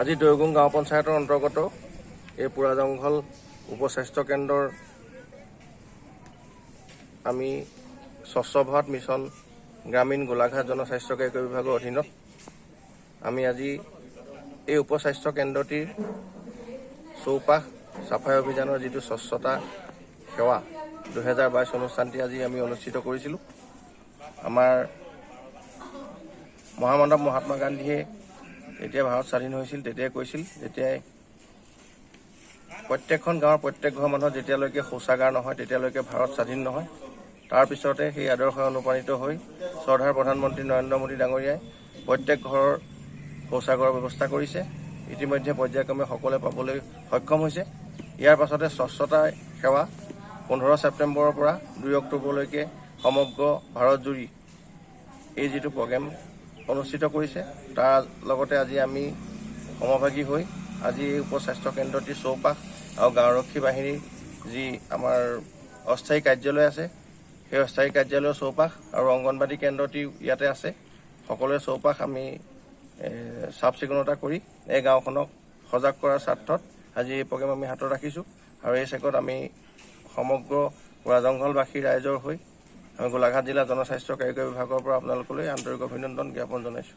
আজি দৈগুং গাঁও পঞ্চায়তৰ অন্তৰ্গত এই পুৰা জংঘল উপস্বাস্থ্য কেন্দ্ৰৰ আমি স্বচ্ছ ভাৰত মিছন গ্ৰামীণ গোলাঘাট জনস্বাস্থ্য কাৰিকৰী বিভাগৰ অধীনত আমি আজি এই উপস্বাস্থ্য কেন্দ্ৰটিৰ চৌপাশ চাফাই অভিযানৰ যিটো স্বচ্ছতা সেৱা 2022 অনুষ্ঠানটি আজি আমি অনুষ্ঠিত কৰিছিলোঁ। আমাৰ মহামানৱ মহাত্মা গান্ধীয়ে যেতিয়া ভাৰত স্বাধীন হৈছিল তেতিয়াই কৈছিল, যেতিয়াই প্ৰত্যেকখন গাঁৱৰ প্ৰত্যেক ঘৰ মানুহৰ যেতিয়ালৈকে শৌচাগাৰ নহয় তেতিয়ালৈকে ভাৰত স্বাধীন নহয়। তাৰ পিছতে সেই আদৰ্শই অনুপ্ৰাণিত হৈ শ্ৰদ্ধাৰ প্ৰধানমন্ত্ৰী নৰেন্দ্ৰ মোদী ডাঙৰীয়াই প্ৰত্যেক ঘৰৰ শৌচাগাৰৰ ব্যৱস্থা কৰিছে। ইতিমধ্যে পৰ্যায়ক্ৰমে সকলোৱে পাবলৈ সক্ষম হৈছে। ইয়াৰ পাছতে স্বচ্ছতা সেৱা 15 ছেপ্টেম্বৰৰ পৰা 2 অক্টোবৰলৈকে সমগ্ৰ ভাৰতজুৰি এই যিটো প্ৰগ্ৰেম অনুষ্ঠিত কৰিছে, তাৰ লগতে আজি আমি সমভাগী হৈ আজি এই উপস্বাস্থ্য কেন্দ্ৰটিৰ চৌপাশ আৰু গাঁওৰক্ষী বাহিনীৰ যি আমাৰ অস্থায়ী কাৰ্যালয় আছে, সেই অস্থায়ী কাৰ্যালয়ৰ চৌপাশ আৰু অংগনবাদী কেন্দ্ৰটি ইয়াতে আছে, সকলোৰে চৌপাশ আমি চাফ চিকুণতা কৰি এই গাঁওখনক সজাগ কৰাৰ স্বাৰ্থত আজি এই প্ৰগ্ৰেম আমি হাতত ৰাখিছোঁ। আৰু এই চেকত আমি সমগ্ৰ পুৰা জংঘলবাসী ৰাইজৰ হৈ আমি গোলাঘাট জিলা জনস্বাস্থ্য কাৰিকৰী বিভাগৰ পৰা আপোনালোকলৈ আন্তৰিক অভিনন্দন জ্ঞাপন জনাইছোঁ।